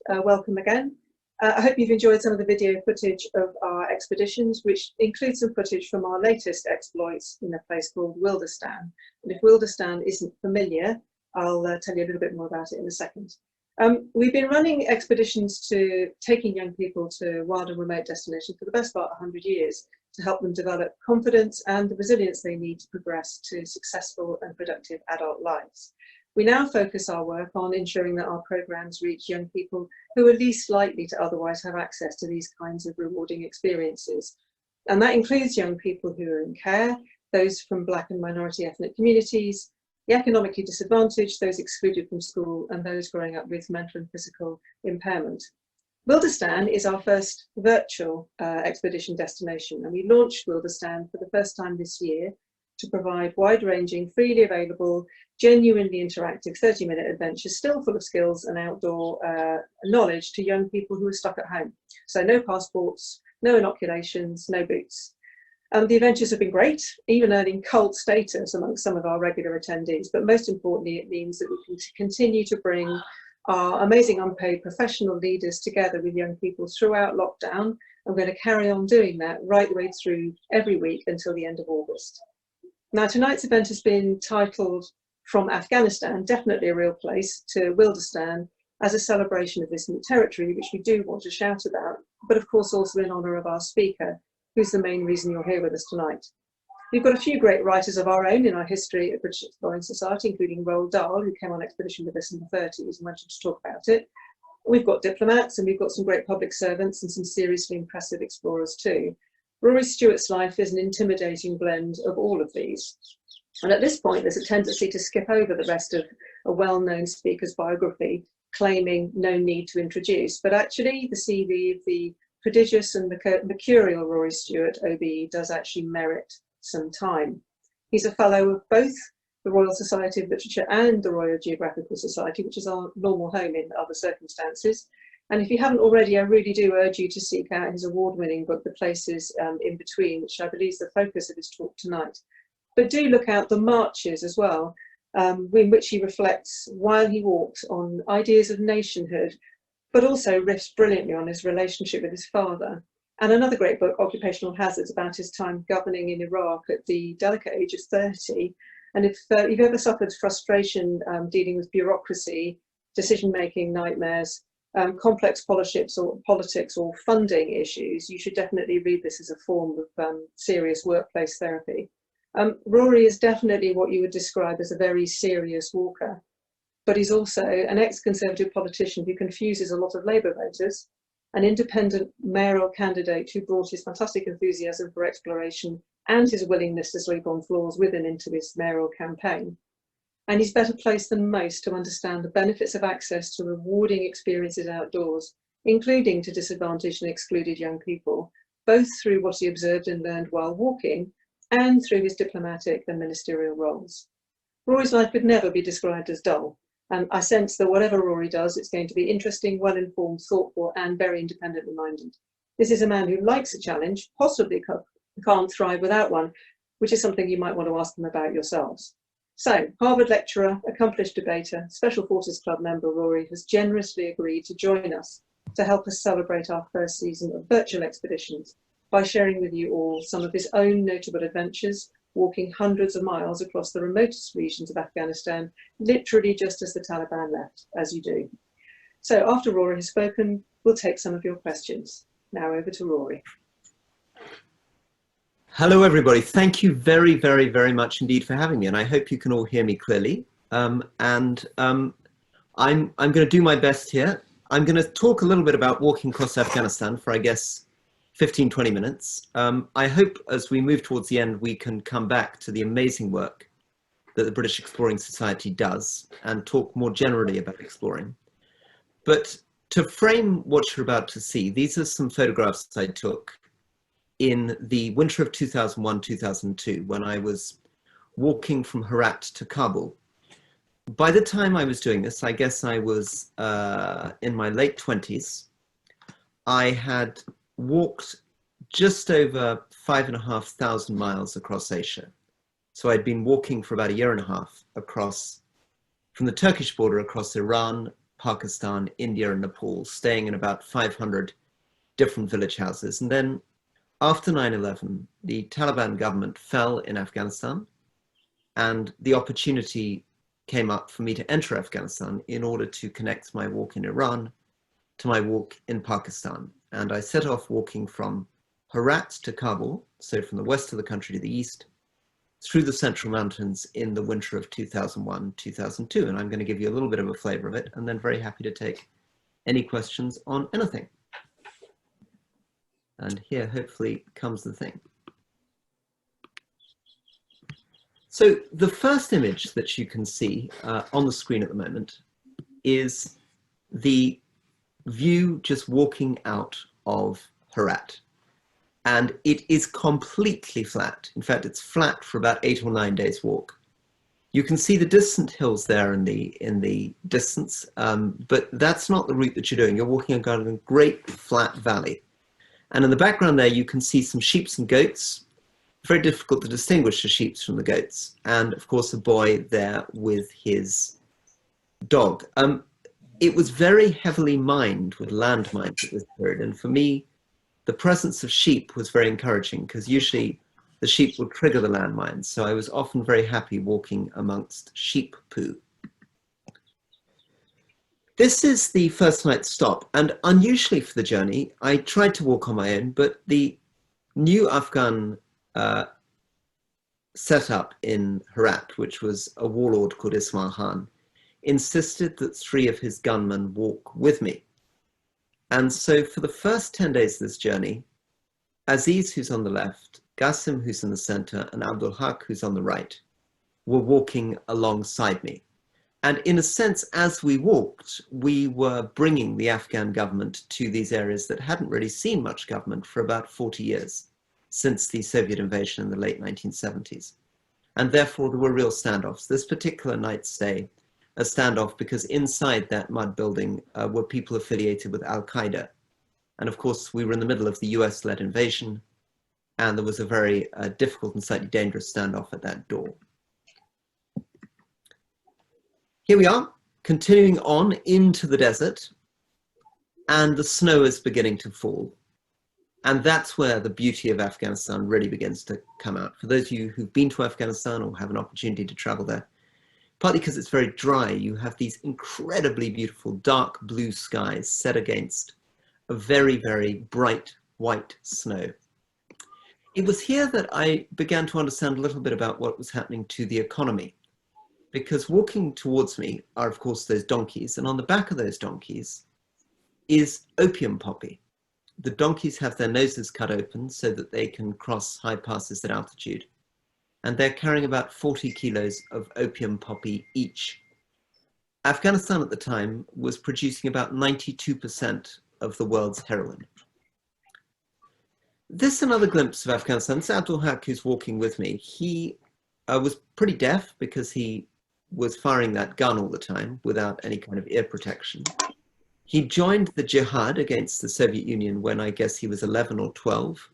welcome again. I hope you've enjoyed some of the video footage of our expeditions, which includes some footage from our latest exploits in a place called Wildestan. And if Wildestan isn't familiar, I'll tell you a little bit more about it in a second. We've been running expeditions to taking young people to wild and remote destinations for the best part of 100 years to help them develop confidence and the resilience they need to progress to successful and productive adult lives. We now focus our work on ensuring that our programs reach young people who are least likely to otherwise have access to these kinds of rewarding experiences. And that includes young people who are in care, those from Black and minority ethnic communities, the economically disadvantaged, those excluded from school, and those growing up with mental and physical impairment. Wildestan is our first virtual expedition destination, and we launched Wildestan for the first time this year to provide wide-ranging, freely available, genuinely interactive 30-minute adventures, still full of skills and outdoor knowledge to young people who are stuck at home. So no passports, no inoculations, no boots. The adventures have been great, even earning cult status amongst some of our regular attendees. But most importantly, it means that we can continue to bring our amazing unpaid professional leaders together with young people throughout lockdown. I'm going to carry on doing that right the way through every week until the end of August. Now, tonight's event has been titled From Afghanistan, definitely a real place, to Wildestan, as a celebration of this new territory, which we do want to shout about, but of course also in honour of our speaker, who's the main reason you're here with us tonight. We've got a few great writers of our own in our history at British Exploring Society, including Roald Dahl, who came on expedition with us in the 30s and wanted to talk about it. We've got diplomats, and we've got some great public servants and some seriously impressive explorers too. Rory Stewart's life is an intimidating blend of all of these. And at this point, there's a tendency to skip over the rest of a well-known speaker's biography, claiming no need to introduce. But actually, the CV of the prodigious and mercurial Rory Stewart, OBE, does actually merit some time. He's a fellow of both the Royal Society of Literature and the Royal Geographical Society, which is our normal home in other circumstances. And if you haven't already, I really do urge you to seek out his award-winning book, The Places in Between, which I believe is the focus of his talk tonight. But do look out the marches as well, in which he reflects while he walked on ideas of nationhood, but also riffs brilliantly on his relationship with his father. And another great book, Occupational Hazards, about his time governing in Iraq at the delicate age of 30. And if you've ever suffered frustration dealing with bureaucracy, decision-making nightmares, complex politics or funding issues, you should definitely read this as a form of serious workplace therapy. Rory is definitely what you would describe as a very serious walker, but he's also an ex-Conservative politician who confuses a lot of Labour voters, an independent mayoral candidate who brought his fantastic enthusiasm for exploration and his willingness to sleep on floors with and into his mayoral campaign. And he's better placed than most to understand the benefits of access to rewarding experiences outdoors, including to disadvantaged and excluded young people, both through what he observed and learned while walking and through his diplomatic and ministerial roles. Rory's life could never be described as dull, and I sense that whatever Rory does, it's going to be interesting, well-informed, thoughtful, and very independently minded. This is a man who likes a challenge, possibly can't thrive without one, which is something you might want to ask him about yourselves. So, Harvard lecturer, accomplished debater, Special Forces Club member Rory has generously agreed to join us to help us celebrate our first season of virtual expeditions by sharing with you all some of his own notable adventures, walking hundreds of miles across the remotest regions of Afghanistan, literally just as the Taliban left, as you do. So after Rory has spoken, we'll take some of your questions. Now over to Rory. Hello, everybody. Thank you very, very, very much indeed for having me. And I hope you can all hear me clearly. I'm going to do my best here. I'm going to talk a little bit about walking across Afghanistan for, I guess, 15, 20 minutes. I hope as we move towards the end, we can come back to the amazing work that the British Exploring Society does and talk more generally about exploring. But to frame what you're about to see, these are some photographs I took in the winter of 2001-2002 when I was walking from Herat to Kabul. By the time I was doing this, I guess I was in my late 20s. I had walked just over 5,500 miles across Asia. So I'd been walking for about a year and a half across, from the Turkish border across Iran, Pakistan, India, and Nepal, staying in about 500 different village houses. And then after 9/11, the Taliban government fell in Afghanistan, and the opportunity came up for me to enter Afghanistan in order to connect my walk in Iran to my walk in Pakistan. And I set off walking from Herat to Kabul, so from the west of the country to the east, through the Central Mountains in the winter of 2001-2002. And I'm going to give you a little bit of a flavor of it, and then very happy to take any questions on anything. And here, hopefully, comes the thing. So the first image that you can see on the screen at the moment is the view just walking out of Herat. And it is completely flat. In fact, it's flat for about 8 or 9 days walk. You can see the distant hills there in the distance, but that's not the route that you're doing. You're walking on a great flat valley. And in the background there, you can see some sheep and goats. Very difficult to distinguish the sheep from the goats. And of course, a boy there with his dog. It was very heavily mined with landmines at this period. And for me, the presence of sheep was very encouraging, because usually the sheep would trigger the landmines. So I was often very happy walking amongst sheep poo. This is the first night stop, and unusually for the journey, I tried to walk on my own, but the new Afghan setup in Herat, which was a warlord called Ismail Khan, insisted that 3 of his gunmen walk with me. And so for the first 10 days of this journey, Aziz, who's on the left, Qasim, who's in the center, and Abdul Haq, who's on the right, were walking alongside me. And in a sense, as we walked, we were bringing the Afghan government to these areas that hadn't really seen much government for about 40 years, since the Soviet invasion in the late 1970s. And therefore, there were real standoffs. This particular night stay, a standoff because inside that mud building were people affiliated with Al-Qaeda. And of course, we were in the middle of the US-led invasion, and there was a very difficult and slightly dangerous standoff at that door. Here we are, continuing on into the desert, and the snow is beginning to fall. And that's where the beauty of Afghanistan really begins to come out. For those of you who've been to Afghanistan or have an opportunity to travel there, partly because it's very dry, you have these incredibly beautiful dark blue skies set against a very, very bright white snow. It was here that I began to understand a little bit about what was happening to the economy, because walking towards me are, of course, those donkeys, and on the back of those donkeys is opium poppy. The donkeys have their noses cut open so that they can cross high passes at altitude. And they're carrying about 40 kilos of opium poppy each. Afghanistan at the time was producing about 92% of the world's heroin. This is another glimpse of Afghanistan. This is Abdul Haq, who's walking with me. He was pretty deaf because he was firing that gun all the time without any kind of ear protection. He joined the jihad against the Soviet Union when I guess he was 11 or 12,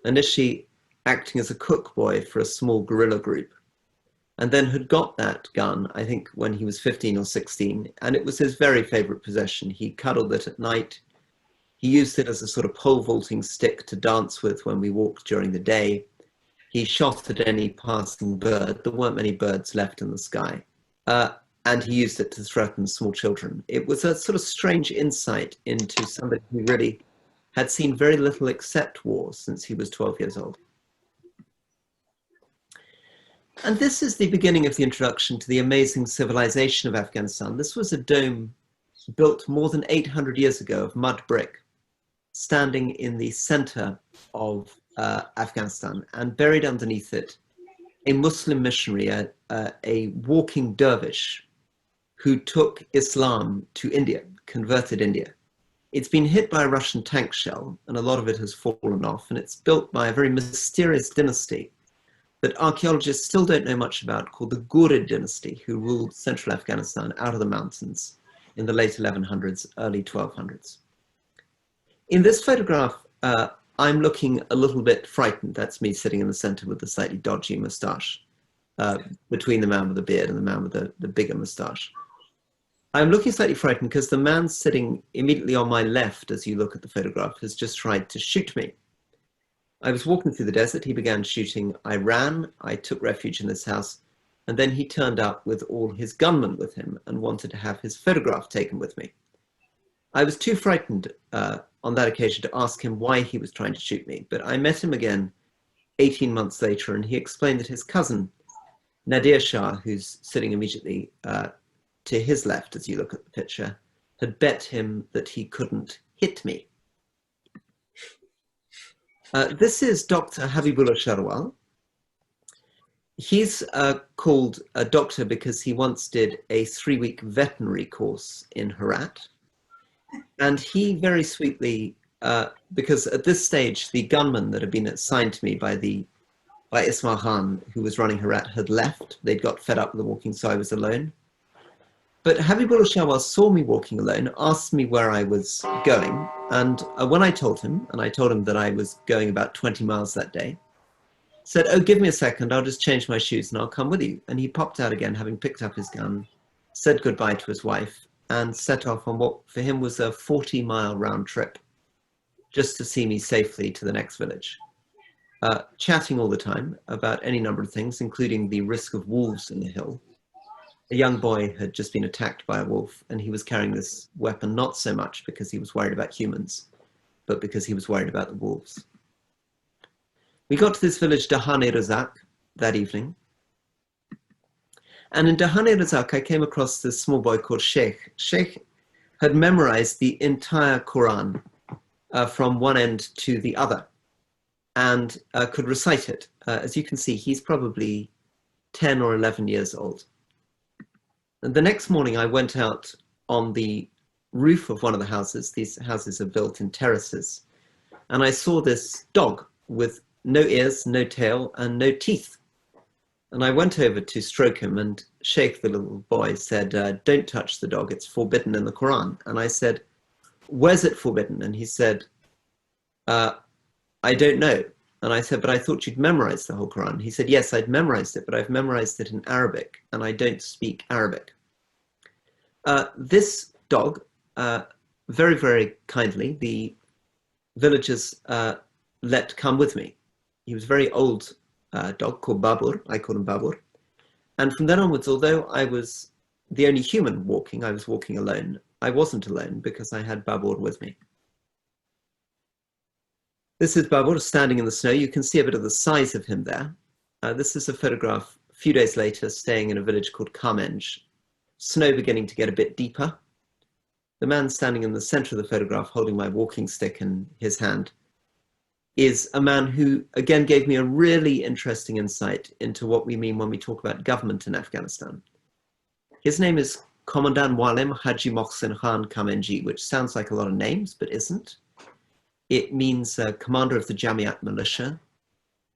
initially acting as a cook boy for a small guerrilla group, and then had got that gun, I think, when he was 15 or 16, and it was his very favorite possession. He cuddled it at night. He used it as a sort of pole vaulting stick to dance with when we walked during the day. He shot at any passing bird. There weren't many birds left in the sky. And he used it to threaten small children. It was a sort of strange insight into somebody who really had seen very little except war since he was 12 years old. And this is the beginning of the introduction to the amazing civilization of Afghanistan. This was a dome built more than 800 years ago of mud brick, standing in the center of Afghanistan, and buried underneath it, a Muslim missionary, a walking dervish, who took Islam to India, converted India. It's been hit by a Russian tank shell, and a lot of it has fallen off, and it's built by a very mysterious dynasty that archaeologists still don't know much about, called the Ghurid dynasty, who ruled central Afghanistan out of the mountains in the late 1100s, early 1200s. In this photograph, I'm looking a little bit frightened. That's me sitting in the center with the slightly dodgy moustache, between the man with the beard and the man with the bigger moustache. I'm looking slightly frightened because the man sitting immediately on my left, as you look at the photograph, has just tried to shoot me. I was walking through the desert, he began shooting, I ran, I took refuge in this house, and then he turned up with all his gunmen with him and wanted to have his photograph taken with me. I was too frightened on that occasion to ask him why he was trying to shoot me, but I met him again 18 months later, and he explained that his cousin, Nadir Shah, who's sitting immediately to his left as you look at the picture, had bet him that he couldn't hit me. This is Dr. Habibullah Sharwal. He's called a doctor because he once did a 3-week veterinary course in Herat. And he very sweetly, because at this stage, the gunman that had been assigned to me by Ismail Khan, who was running Herat, had left. They'd got fed up with the walking, so I was alone. But Habibullah Sharwal saw me walking alone, asked me where I was going, and when I told him that I was going about 20 miles that day, said, "Oh, give me a second, I'll just change my shoes and I'll come with you." And he popped out again, having picked up his gun, said goodbye to his wife, and set off on what for him was a 40-mile round trip, just to see me safely to the next village. Chatting all the time about any number of things, including the risk of wolves in the hill. A young boy had just been attacked by a wolf, and he was carrying this weapon not so much because he was worried about humans, but because he was worried about the wolves. We got to this village, Dahane-Razak, that evening. And in Dahane-Razak, I came across this small boy called Sheikh. Sheikh had memorized the entire Quran from one end to the other and could recite it. As you can see, he's probably 10 or 11 years old. And the next morning, I went out on the roof of one of the houses. These houses are built in terraces. And I saw this dog with no ears, no tail, and no teeth. And I went over to stroke him, and Sheikh, the little boy, said, "Don't touch the dog, it's forbidden in the Quran." And I said, "Where's it forbidden?" And he said, "I don't know." And I said, "But I thought you'd memorized the whole Quran." He said, "Yes, I'd memorized it, but I've memorized it in Arabic, and I don't speak Arabic." This dog, very, very kindly, the villagers let come with me. He was a very old dog called Babur. I called him Babur. And from then onwards, although I was the only human walking, I was walking alone, I wasn't alone because I had Babur with me. This is Babur standing in the snow. You can see a bit of the size of him there. This is a photograph a few days later, staying in a village called Kamenj. Snow beginning to get a bit deeper. The man standing in the center of the photograph, holding my walking stick in his hand, is a man who, again, gave me a really interesting insight into what we mean when we talk about government in Afghanistan. His name is Commandant Walem Haji Mohsen Khan Kamenji, which sounds like a lot of names, but isn't. It means commander of the Jamiat militia,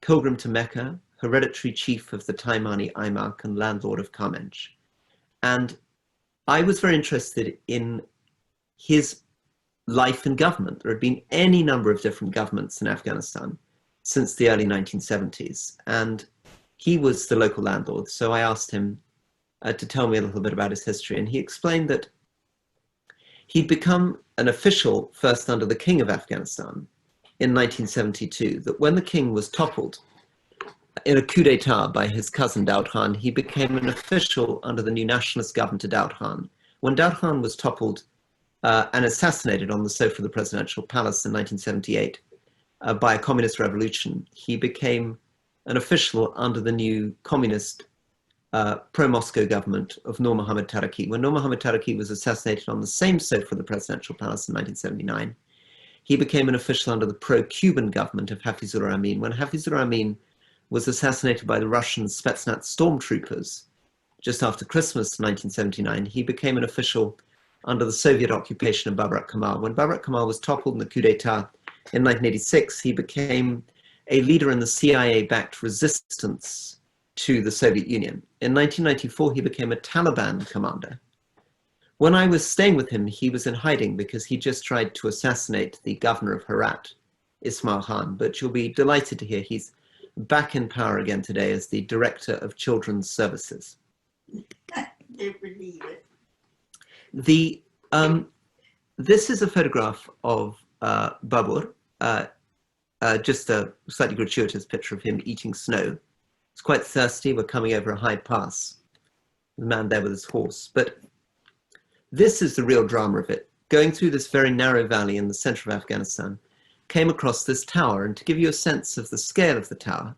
pilgrim to Mecca, hereditary chief of the Taimani Aimak, and landlord of Kamenj. And I was very interested in his life in government. There had been any number of different governments in Afghanistan since the early 1970s, and he was the local landlord. So I asked him to tell me a little bit about his history, and he explained that he'd become an official first under the King of Afghanistan in 1972, that when the king was toppled in a coup d'etat by his cousin Daud Khan, he became an official under the new nationalist government of Daud Khan. When Daud Khan was toppled and assassinated on the sofa of the presidential palace in 1978 by a communist revolution, he became an official under the new communist pro-Moscow government of Nur Muhammad Taraki. When Nur Muhammad Taraki was assassinated on the same sofa of the presidential palace in 1979, he became an official under the pro-Cuban government of Hafizur Rahman. When Hafizur Rahman was assassinated by the Russian Spetsnaz stormtroopers just after Christmas 1979, he became an official under the Soviet occupation of Babrak Kemal. When Babrak Kemal was toppled in the coup d'etat in 1986, he became a leader in the CIA-backed resistance to the Soviet Union. In 1994, he became a Taliban commander. When I was staying with him, he was in hiding because he just tried to assassinate the governor of Herat, Ismail Khan. But you'll be delighted to hear he's back in power again today as the Director of Children's Services. I can't believe it. This is a photograph of Babur, just a slightly gratuitous picture of him eating snow. It's quite thirsty. We're coming over a high pass. The man there with his horse. But this is the real drama of it. Going through this very narrow valley in the center of Afghanistan, came across this tower. And to give you a sense of the scale of the tower,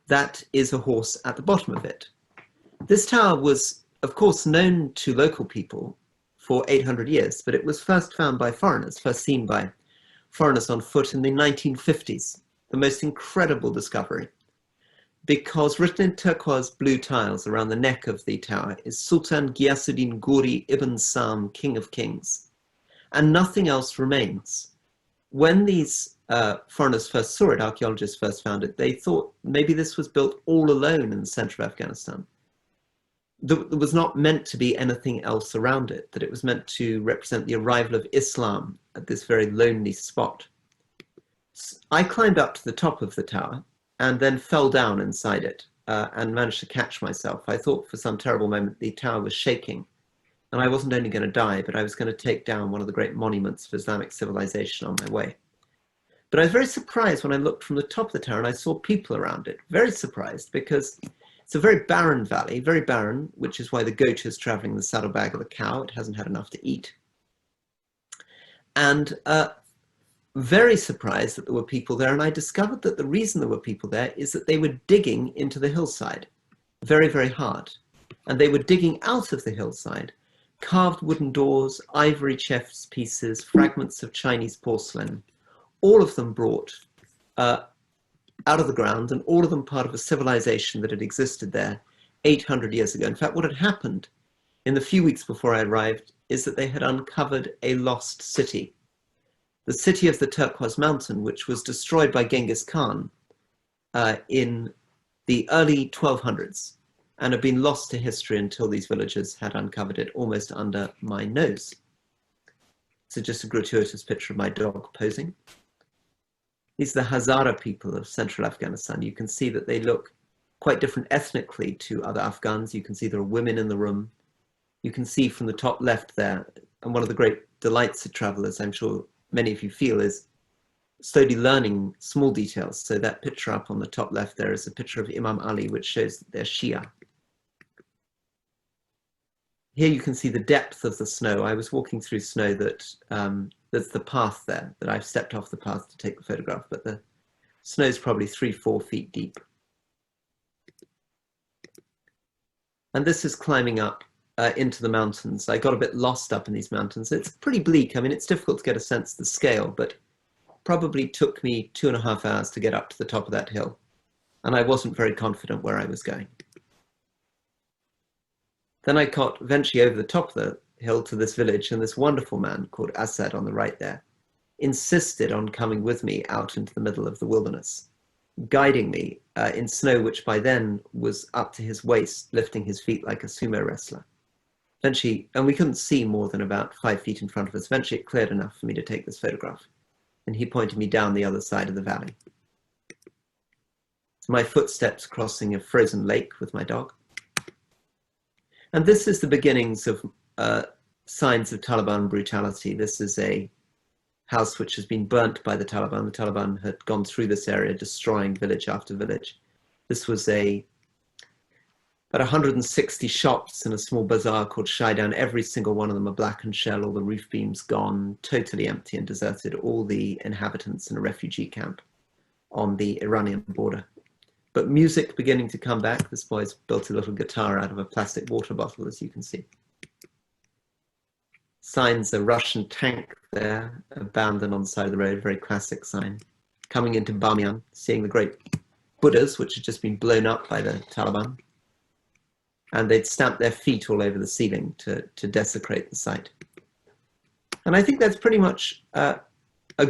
that is a horse at the bottom of it. This tower was, of course, known to local people for 800 years, but it was first found by foreigners, first seen by foreigners on foot in the 1950s, the most incredible discovery, because written in turquoise blue tiles around the neck of the tower is Sultan Ghiyasuddin Ghori Ibn Sam, King of Kings, and nothing else remains. When these foreigners first saw it, archaeologists first found it, they thought maybe this was built all alone in the center of Afghanistan. There was not meant to be anything else around it, that it was meant to represent the arrival of Islam at this very lonely spot. I climbed up to the top of the tower and then fell down inside it and managed to catch myself. I thought for some terrible moment the tower was shaking, and I wasn't only going to die, but I was going to take down one of the great monuments of Islamic civilization on my way. But I was very surprised when I looked from the top of the tower and I saw people around it. Very surprised, because it's a very barren valley, very barren, which is why the goat is traveling the saddlebag of the cow. It hasn't had enough to eat. And very surprised that there were people there. And I discovered that the reason there were people there is that they were digging into the hillside very, very hard. And they were digging out of the hillside, carved wooden doors, ivory chef's pieces, fragments of Chinese porcelain, all of them brought out of the ground, and all of them part of a civilization that had existed there 800 years ago. In fact, what had happened in the few weeks before I arrived is that they had uncovered a lost city, the city of the Turquoise Mountain, which was destroyed by Genghis Khan in the early 1200s and had been lost to history until these villagers had uncovered it almost under my nose. So just a gratuitous picture of my dog posing. These are the Hazara people of central Afghanistan. You can see that they look quite different ethnically to other Afghans. You can see there are women in the room. You can see from the top left there, and one of the great delights of travelers, I'm sure many of you feel, is slowly learning small details. So that picture up on the top left there is a picture of Imam Ali, which shows that they're Shia. Here you can see the depth of the snow. I was walking through snow that there's the path there, that I've stepped off the path to take the photograph, but the snow is probably 3-4 feet deep. And this is climbing up into the mountains. I got a bit lost up in these mountains. It's pretty bleak. I mean, it's difficult to get a sense of the scale, but probably took me 2.5 hours to get up to the top of that hill. And I wasn't very confident where I was going. Then I got eventually over the top of the hill to this village, and this wonderful man called Asad on the right there insisted on coming with me out into the middle of the wilderness, guiding me in snow which by then was up to his waist, lifting his feet like a sumo wrestler. Eventually, and we couldn't see more than about 5 feet in front of us, eventually it cleared enough for me to take this photograph, and he pointed me down the other side of the valley. So my footsteps crossing a frozen lake with my dog. And this is the beginnings of signs of Taliban brutality. This is a house which has been burnt by the Taliban. The Taliban had gone through this area, destroying village after village. This was about 160 shops in a small bazaar called Shaidan. Every single one of them a blackened shell, all the roof beams gone, totally empty and deserted, all the inhabitants in a refugee camp on the Iranian border. But music beginning to come back. This boy's built a little guitar out of a plastic water bottle, as you can see. Signs, a Russian tank there, abandoned on the side of the road, a very classic sign. Coming into Bamiyan, seeing the great Buddhas, which had just been blown up by the Taliban. And they'd stamped their feet all over the ceiling to desecrate the site. And I think that's pretty much a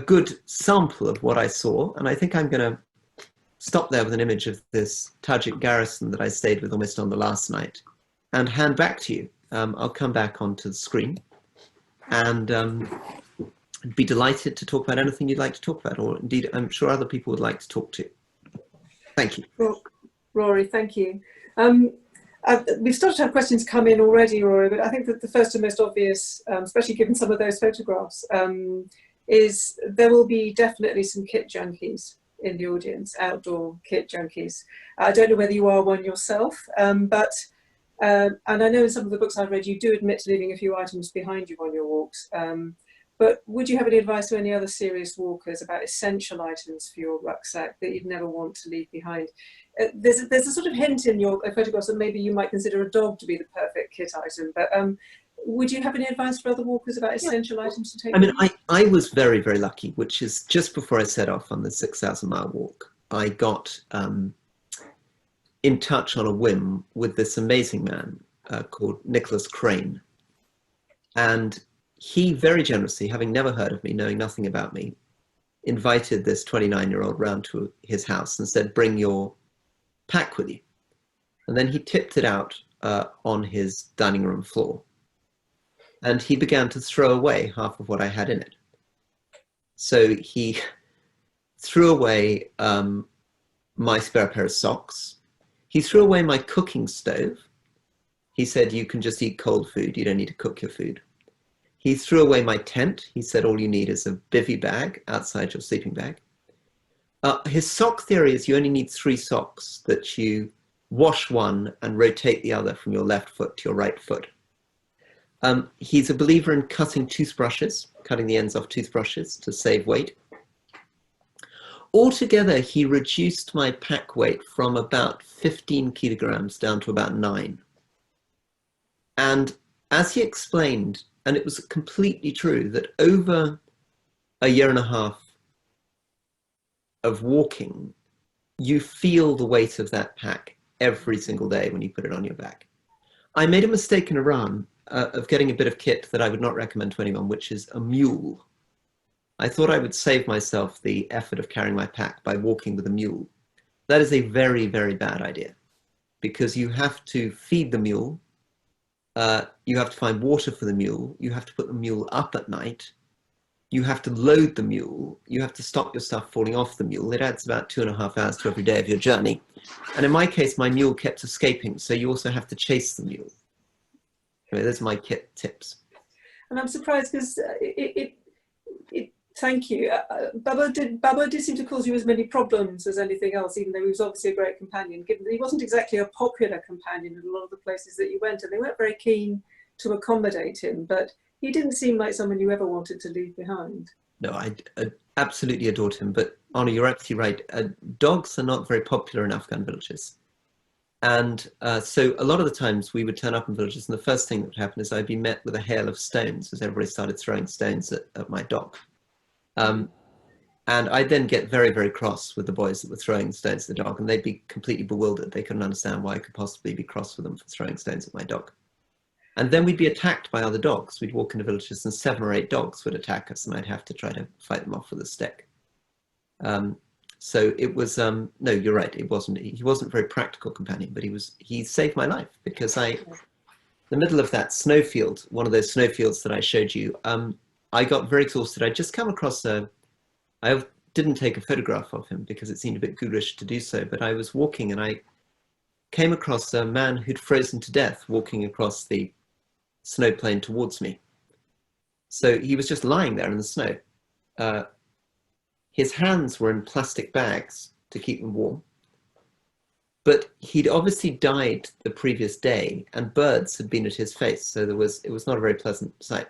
good sample of what I saw. And I think I'm going to stop there with an image of this Tajik garrison that I stayed with almost on the last night and hand back to you. I'll come back onto the screen and be delighted to talk about anything you'd like to talk about, or indeed I'm sure other people would like to talk to. Thank you. Rory, thank you. We've started to have questions come in already, Rory, but I think that the first and most obvious, especially given some of those photographs, is there will be definitely some kit junkies in the audience, outdoor kit junkies. I don't know whether you are one yourself, and I know in some of the books I've read, you do admit to leaving a few items behind you on your walks. But would you have any advice to any other serious walkers about essential items for your rucksack that you'd never want to leave behind? There's a sort of hint in your photographs that maybe you might consider a dog to be the perfect kit item, but would you have any advice for other walkers about essential items to take? I mean, I was very, very lucky, which is just before I set off on the 6,000-mile walk, I got in touch on a whim with this amazing man called Nicholas Crane. And he very generously, having never heard of me, knowing nothing about me, invited this 29-year-old round to his house and said, bring your pack with you. And then he tipped it out on his dining room floor. And he began to throw away half of what I had in it. So he threw away my spare pair of socks. He threw away my cooking stove. He said, you can just eat cold food. You don't need to cook your food. He threw away my tent. He said, all you need is a bivvy bag outside your sleeping bag. His sock theory is you only need 3 socks, that you wash one and rotate the other from your left foot to your right foot. He's a believer in cutting toothbrushes, cutting the ends off toothbrushes to save weight. Altogether, he reduced my pack weight from about 15 kilograms down to about 9. And as he explained, and it was completely true, that over a year and a half of walking, you feel the weight of that pack every single day when you put it on your back. I made a mistake in Iran of getting a bit of kit that I would not recommend to anyone, which is a mule. I thought I would save myself the effort of carrying my pack by walking with a mule. That is a very, very bad idea, because you have to feed the mule. You have to find water for the mule. You have to put the mule up at night. You have to load the mule. You have to stop your stuff falling off the mule. It adds about 2.5 hours to every day of your journey. And in my case, my mule kept escaping. So you also have to chase the mule. Anyway, those are my kit tips. And I'm surprised because thank you. Baba did seem to cause you as many problems as anything else, even though he was obviously a great companion, given that he wasn't exactly a popular companion in a lot of the places that you went, and they weren't very keen to accommodate him, but he didn't seem like someone you ever wanted to leave behind. No, I absolutely adored him, but Anna, you're absolutely right. Dogs are not very popular in Afghan villages. And so a lot of the times we would turn up in villages, and the first thing that would happen is I'd be met with a hail of stones as everybody started throwing stones at my dog. And I'd then get very, very cross with the boys that were throwing stones at the dog, and they'd be completely bewildered. They couldn't understand why I could possibly be cross with them for throwing stones at my dog. And then we'd be attacked by other dogs. We'd walk into villages and 7 or 8 dogs would attack us, and I'd have to try to fight them off with a stick. So it was, no, you're right. He wasn't a very practical companion, but he saved my life, because the middle of that snowfield, one of those snowfields that I showed you, I got very exhausted. I'd just come across I didn't take a photograph of him because it seemed a bit ghoulish to do so, but I was walking and I came across a man who'd frozen to death walking across the snow plain towards me. So he was just lying there in the snow. His hands were in plastic bags to keep them warm, but he'd obviously died the previous day and birds had been at his face. So it was not a very pleasant sight.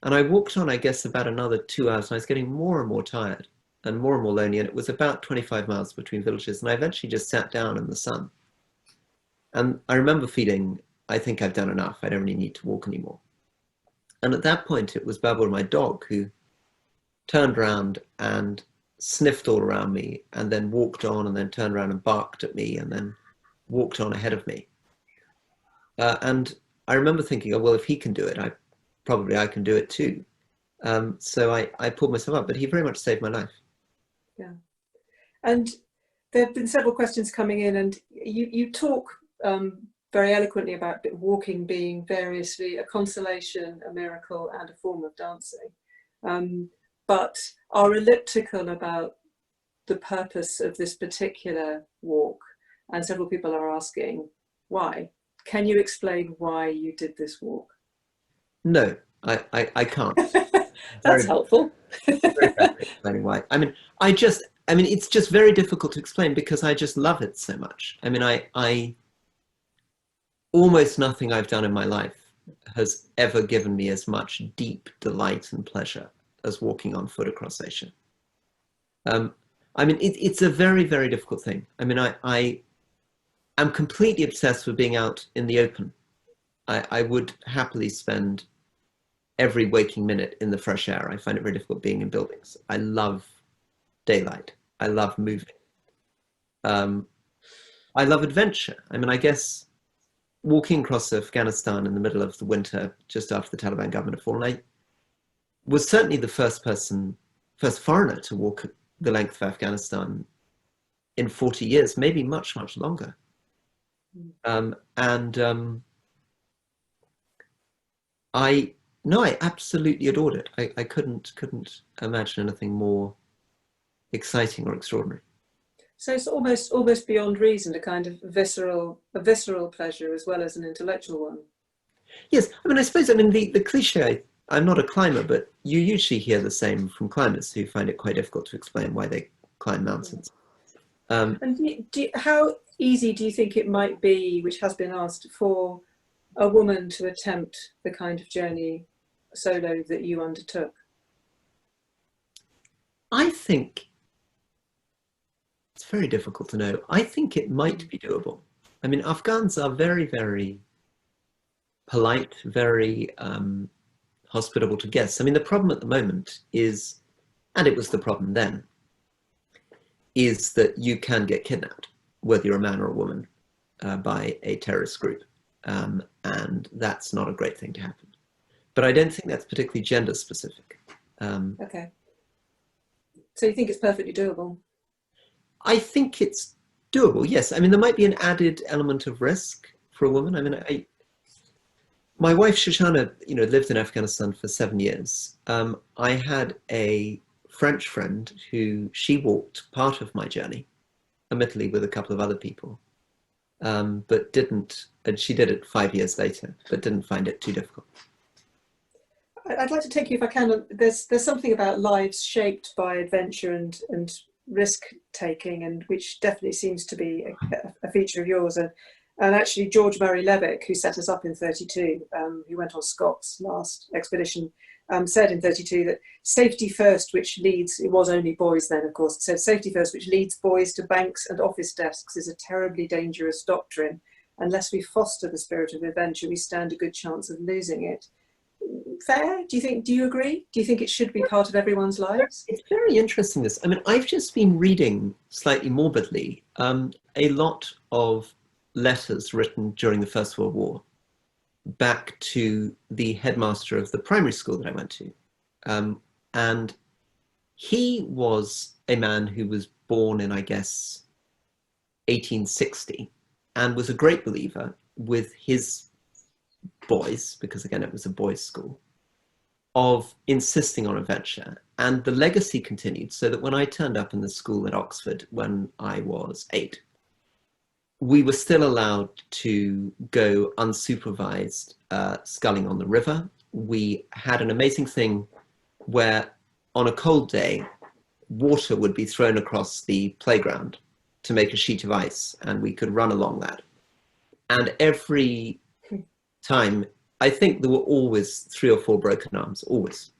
And I walked on, I guess, about another 2 hours, and I was getting more and more tired and more lonely. And it was about 25 miles between villages. And I eventually just sat down in the sun. And I remember feeling, I think I've done enough. I don't really need to walk anymore. And at that point, it was Babur, my dog, who turned around and sniffed all around me and then walked on and then turned around and barked at me and then walked on ahead of me. And I remember thinking, oh, well, if he can do it, probably I can do it too. So I pulled myself up, but he very much saved my life. Yeah. And there have been several questions coming in, and you talk very eloquently about walking being variously a consolation, a miracle, and a form of dancing, but are elliptical about the purpose of this particular walk. And several people are asking why. Can you explain why you did this walk? No, I can't. That's helpful. Very bad at explaining why. I mean, it's just very difficult to explain because I just love it so much. I mean, I almost nothing I've done in my life has ever given me as much deep delight and pleasure as walking on foot across Asia. I mean, it's a very, very difficult thing. I mean, I am completely obsessed with being out in the open. I would happily spend every waking minute in the fresh air. I find it very difficult being in buildings. I love daylight. I love moving. I love adventure. I mean, I guess walking across Afghanistan in the middle of the winter, just after the Taliban government had fallen, I was certainly the first foreigner to walk the length of Afghanistan in 40 years, maybe much, much longer. I absolutely adored it. I couldn't imagine anything more exciting or extraordinary. So it's almost beyond reason, a kind of visceral pleasure as well as an intellectual one. Yes, I mean, I suppose, I mean, the cliche, I'm not a climber, but you usually hear the same from climbers who find it quite difficult to explain why they climb mountains. And how easy do you think it might be, which has been asked, for a woman to attempt the kind of journey solo that you undertook? I think it's very difficult to know. I think it might be doable. I mean, Afghans are very, very polite, very hospitable to guests. I mean, the problem at the moment is, and it was the problem then, is that you can get kidnapped, whether you're a man or a woman, by a terrorist group. And that's not a great thing to happen. But I don't think that's particularly gender specific. Okay. So you think it's perfectly doable? I think it's doable, yes. I mean, there might be an added element of risk for a woman. I mean, my wife, Shoshana, lived in Afghanistan for 7 years. I had a French friend who she walked part of my journey, admittedly with a couple of other people, but didn't, and she did it 5 years later, but didn't find it too difficult. I'd like to take you, if I can, there's something about lives shaped by adventure and risk taking, and which definitely seems to be a feature of yours. And actually, George Murray Levick, who set us up in 32, who went on Scott's last expedition, said in 32 that safety first, which leads, it was only boys then, of course, it said safety first, which leads boys to banks and office desks, is a terribly dangerous doctrine. Unless we foster the spirit of adventure, we stand a good chance of losing it. Fair? Do you agree? Do you think it should be part of everyone's lives? It's very interesting, this. I mean, I've just been reading, slightly morbidly, a lot of letters written during the First World War back to the headmaster of the primary school that I went to. And he was a man who was born in, I guess, 1860, and was a great believer with his boys, because again, it was a boys' school, of insisting on adventure. And the legacy continued, so that when I turned up in the school at Oxford when I was 8, we were still allowed to go unsupervised sculling on the river. We had an amazing thing where on a cold day, water would be thrown across the playground to make a sheet of ice, and we could run along that. And every time, I think there were always 3 or 4 broken arms, always.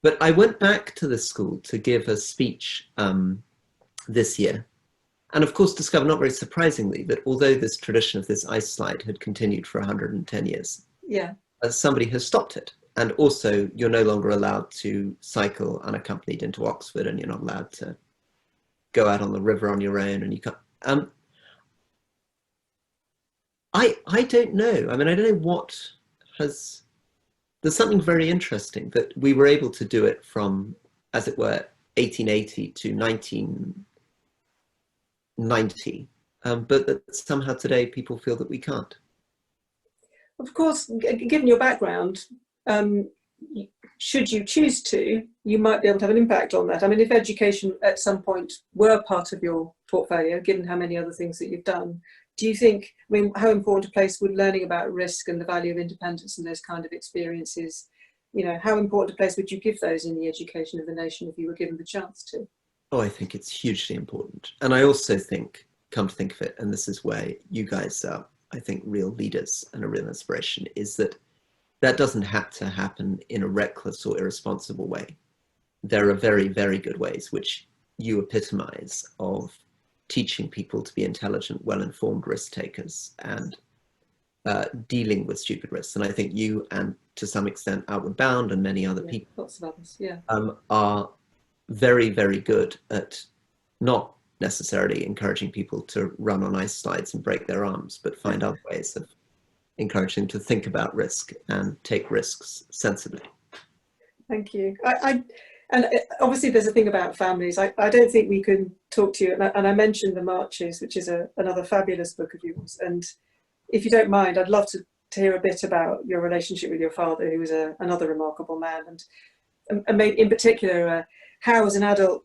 But I went back to the school to give a speech this year, and of course discovered, not very surprisingly, that although this tradition of this ice slide had continued for 110 years, yeah, somebody has stopped it. And also, you're no longer allowed to cycle unaccompanied into Oxford, and you're not allowed to go out on the river on your own, and you can't. I don't know. I mean, I don't know what has. There's something very interesting that we were able to do it from, as it were, 1880 to 1990, but that somehow today people feel that we can't. Of course, given your background, should you choose to, you might be able to have an impact on that. I mean, if education at some point were part of your portfolio, given how many other things that you've done, do you think, I mean, how important a place would learning about risk and the value of independence and those kind of experiences, you know, how important a place would you give those in the education of the nation if you were given the chance to? Oh, I think it's hugely important. And I also think, come to think of it, and this is where you guys are, I think, real leaders and a real inspiration, is that that doesn't have to happen in a reckless or irresponsible way. There are very, very good ways which you epitomize of teaching people to be intelligent, well-informed risk takers and dealing with stupid risks. And I think you, and to some extent Outward Bound and many other people, lots of others, yeah, are very, very good at not necessarily encouraging people to run on ice slides and break their arms, but find other ways of encouraging them to think about risk and take risks sensibly. Thank you. And obviously there's a thing about families. I don't think we can talk to you, and I mentioned The Marches, which is another fabulous book of yours. And if you don't mind, I'd love to hear a bit about your relationship with your father, who was another remarkable man, and maybe in particular, how as an adult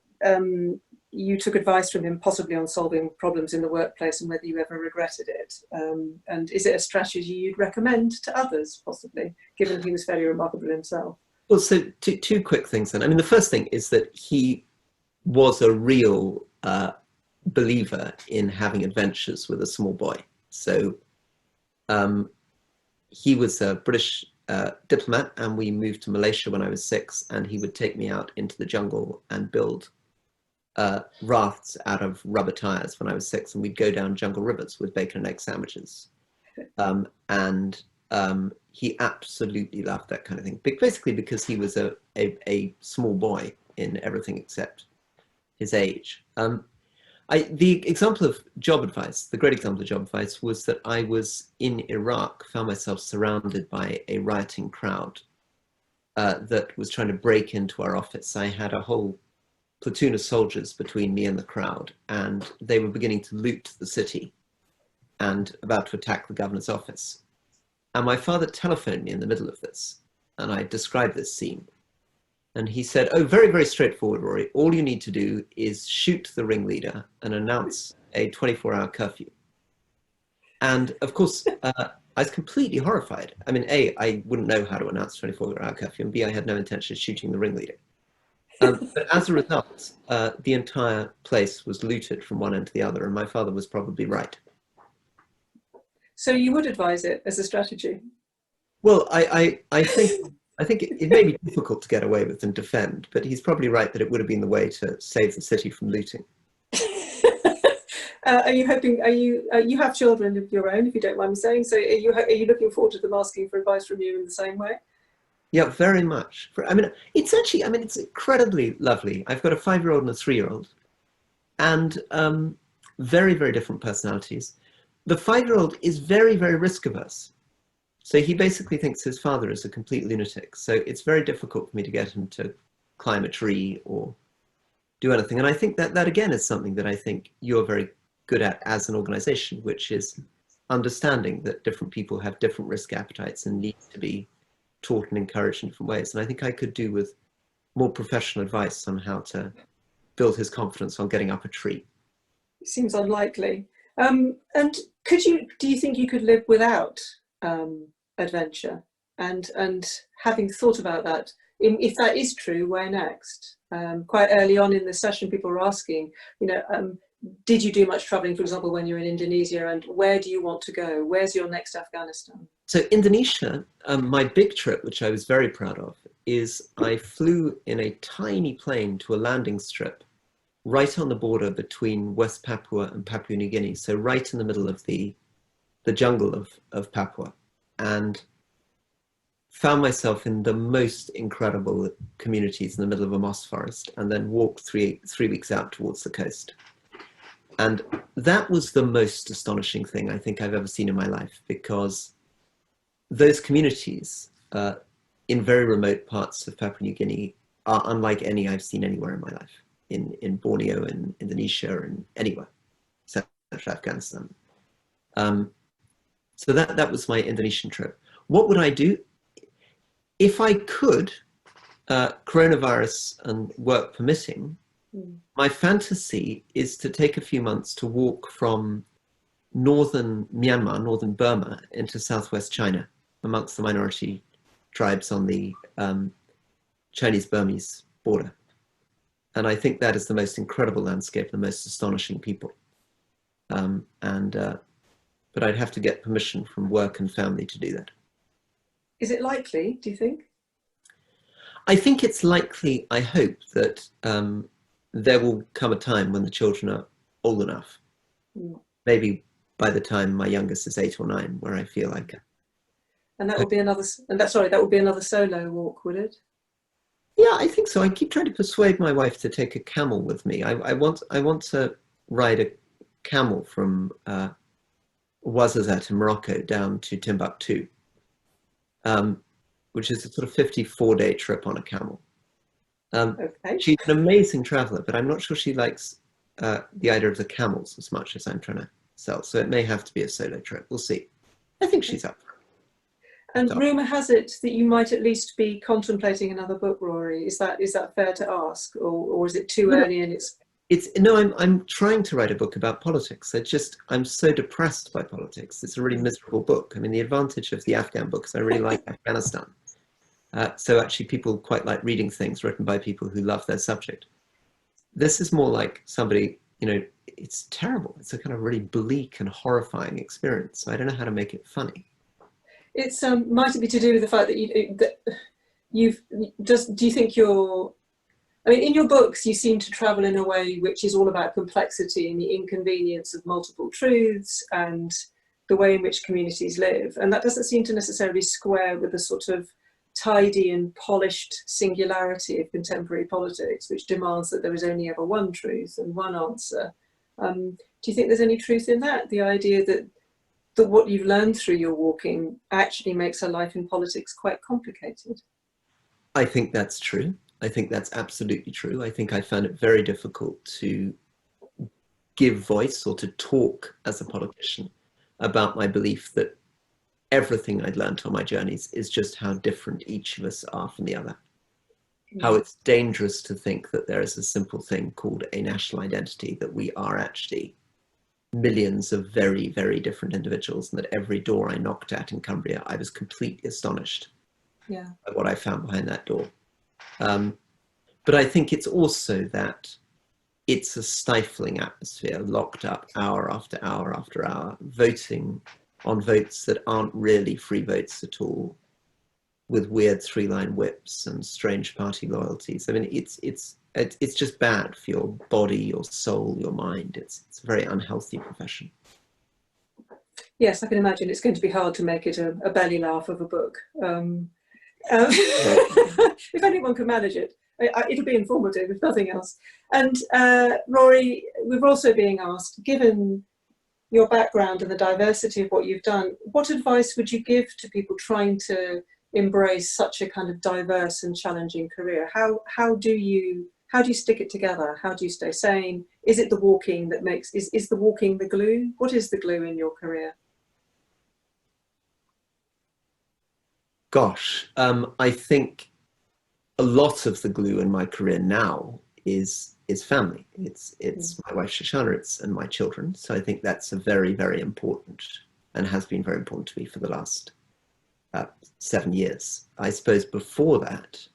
you took advice from him, possibly on solving problems in the workplace, and whether you ever regretted it. And is it a strategy you'd recommend to others, possibly, given he was fairly remarkable himself? Well, so two quick things then. I mean, the first thing is that he was a real believer in having adventures with a small boy. So he was a British diplomat, and we moved to Malaysia when I was 6, and he would take me out into the jungle and build rafts out of rubber tires when I was 6, and we'd go down jungle rivers with bacon and egg sandwiches. He absolutely loved that kind of thing, basically because he was a small boy in everything except his age. The example of job advice, the great example of job advice, was that I was in Iraq, found myself surrounded by a rioting crowd that was trying to break into our office. I had a whole platoon of soldiers between me and the crowd, and they were beginning to loot the city and about to attack the governor's office. And my father telephoned me in the middle of this, and I described this scene. And he said, "Oh, very, very straightforward, Rory. All you need to do is shoot the ringleader and announce a 24-hour curfew." And of course, I was completely horrified. I mean, A, I wouldn't know how to announce a 24-hour curfew, and B, I had no intention of shooting the ringleader. But as a result, the entire place was looted from one end to the other, and my father was probably right. So you would advise it as a strategy? Well, I think it may be difficult to get away with and defend, but he's probably right that it would have been the way to save the city from looting. Are you hoping? You have children of your own, if you don't mind me saying? So are you looking forward to them asking for advice from you in the same way? Yeah, very much. I mean, it's incredibly lovely. I've got a 5-year-old and a 3-year-old, and very, very different personalities. The 5-year-old is very, very risk averse. So he basically thinks his father is a complete lunatic. So it's very difficult for me to get him to climb a tree or do anything. And I think that again is something that I think you're very good at as an organization, which is understanding that different people have different risk appetites and need to be taught and encouraged in different ways. And I think I could do with more professional advice on how to build his confidence on getting up a tree. It seems unlikely. And do you think you could live without adventure? And having thought about that, if that is true, where next? Quite early on in the session, people were asking, did you do much traveling, for example, when you're in Indonesia, and where do you want to go? Where's your next Afghanistan? So Indonesia, my big trip, which I was very proud of, is I flew in a tiny plane to a landing strip right on the border between West Papua and Papua New Guinea, so right in the middle of the jungle of Papua, and found myself in the most incredible communities in the middle of a moss forest, and then walked three weeks out towards the coast. And that was the most astonishing thing I think I've ever seen in my life, because those communities in very remote parts of Papua New Guinea are unlike any I've seen anywhere in my life, in Borneo and Indonesia and anywhere, except Afghanistan. So that was my Indonesian trip. What would I do? If I could, coronavirus and work permitting, my fantasy is to take a few months to walk from northern Myanmar, northern Burma, into southwest China, amongst the minority tribes on the Chinese-Burmese border. And I think that is the most incredible landscape, the most astonishing people. But I'd have to get permission from work and family to do that. Is it likely, do you think? I think it's likely, I hope, that there will come a time when the children are old enough. Maybe by the time my youngest is 8 or 9, where I feel like. And that would be another. That would be another solo walk, would it? Yeah, I think so. I keep trying to persuade my wife to take a camel with me. I want to ride a camel from Ouarzazate in Morocco down to Timbuktu, which is a sort of 54-day trip on a camel. Okay. She's an amazing traveler, but I'm not sure she likes the idea of the camels as much as I'm trying to sell. So it may have to be a solo trip. We'll see. I think she's up for it. And rumour has it that you might at least be contemplating another book, Rory. Is that fair to ask, or is it too early and I'm trying to write a book about politics. I'm so depressed by politics. It's a really miserable book. I mean, the advantage of the Afghan book is I really like Afghanistan. So actually people quite like reading things written by people who love their subject. This is more like somebody, it's terrible. It's a kind of really bleak and horrifying experience. So I don't know how to make it funny. It's might it be to do with the fact that do you think in your books you seem to travel in a way which is all about complexity and the inconvenience of multiple truths and the way in which communities live, and that doesn't seem to necessarily square with the sort of tidy and polished singularity of contemporary politics, which demands that there is only ever one truth and one answer. Do you think there's any truth in that? The idea that what you've learned through your walking actually makes a life in politics quite complicated? I think that's true. I think that's absolutely true. I think I found it very difficult to give voice or to talk as a politician about my belief that everything I'd learned on my journeys is just how different each of us are from the other. How it's dangerous to think that there is a simple thing called a national identity, that we are actually millions of very, very different individuals, and that every door I knocked at in Cumbria, I was completely astonished by what I found behind that door. But I think it's also that it's a stifling atmosphere, locked up hour after hour after hour, voting on votes that aren't really free votes at all, with weird 3-line whips and strange party loyalties. I mean, it's just bad for your body, your soul, your mind. It's a very unhealthy profession. Yes, I can imagine it's going to be hard to make it a belly laugh of a book. If anyone can manage it, it'll be informative, if nothing else. And Rory, we're also being asked, given your background and the diversity of what you've done, what advice would you give to people trying to embrace such a kind of diverse and challenging career? How do you stick it together? How do you stay sane? Is it the walking that makes, is the walking the glue? What is the glue in your career? Gosh, I think a lot of the glue in my career now is family. It's my wife Shoshana, and my children. So I think that's a very, very important, and has been very important to me for the last 7 years. I suppose before that,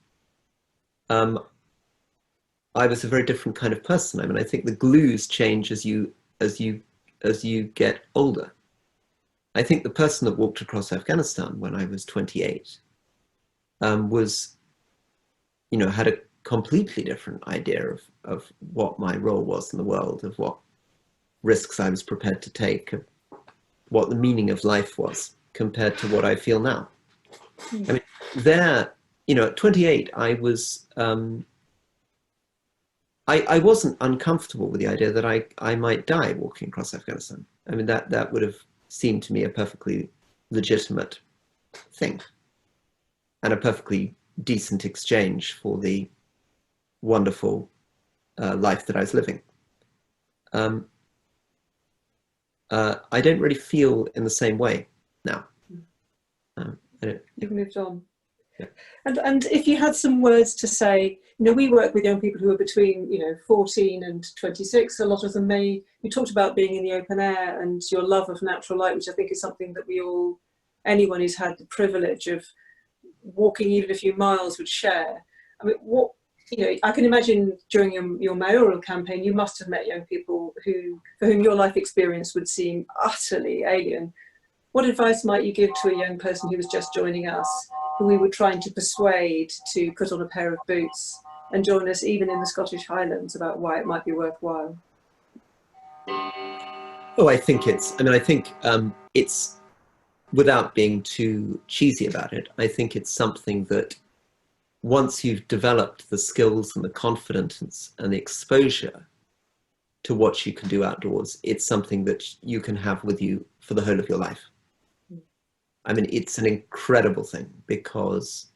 I was a very different kind of person. I mean, I think the glues change as you get older. I think the person that walked across Afghanistan when I was 28 was, had a completely different idea of what my role was in the world, of what risks I was prepared to take, of what the meaning of life was, compared to what I feel now. I mean, there, at 28, I was, I wasn't uncomfortable with the idea that I might die walking across Afghanistan. I mean, that would have seemed to me a perfectly legitimate thing and a perfectly decent exchange for the wonderful life that I was living. I don't really feel in the same way now. You've moved on. And if you had some words to say, you know, we work with young people who are between, 14 and 26. A lot of them you talked about being in the open air and your love of natural light, which I think is something that anyone who's had the privilege of walking even a few miles would share. I mean, I can imagine during your mayoral campaign, you must have met young people for whom your life experience would seem utterly alien. What advice might you give to a young person who was just joining us, who we were trying to persuade to put on a pair of boots and join us even in the Scottish Highlands, about why it might be worthwhile? Oh, I think it's, without being too cheesy about it, I think it's something that once you've developed the skills and the confidence and the exposure to what you can do outdoors, it's something that you can have with you for the whole of your life. I mean, it's an incredible thing, because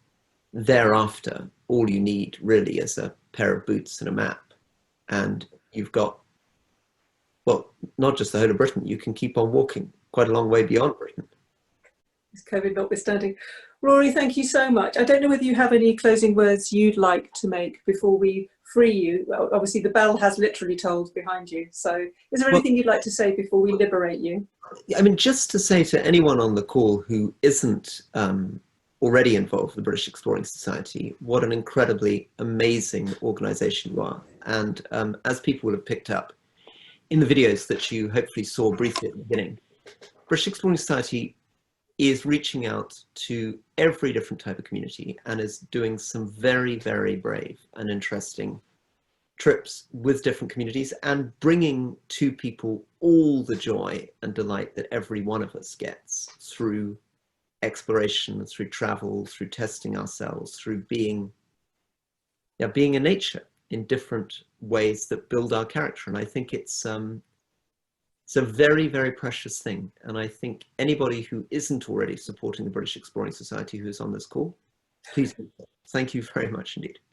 thereafter, all you need really is a pair of boots and a map. And you've got, well, not just the whole of Britain, you can keep on walking quite a long way beyond Britain. COVID notwithstanding. Rory, thank you so much. I don't know whether you have any closing words you'd like to make before we free you. Well, obviously the bell has literally tolled behind you. So is there anything you'd like to say before we liberate you? I mean, just to say to anyone on the call who isn't already involved with the British Exploring Society, what an incredibly amazing organisation you are. And as people will have picked up in the videos that you hopefully saw briefly at the beginning, British Exploring Society is reaching out to every different type of community and is doing some very, very brave and interesting trips with different communities and bringing to people all the joy and delight that every one of us gets through exploration, through travel, through testing ourselves, through being in nature in different ways that build our character. And I think it's a very, very precious thing. And I think anybody who isn't already supporting the British Exploring Society who is on this call, please do so. Thank you very much indeed.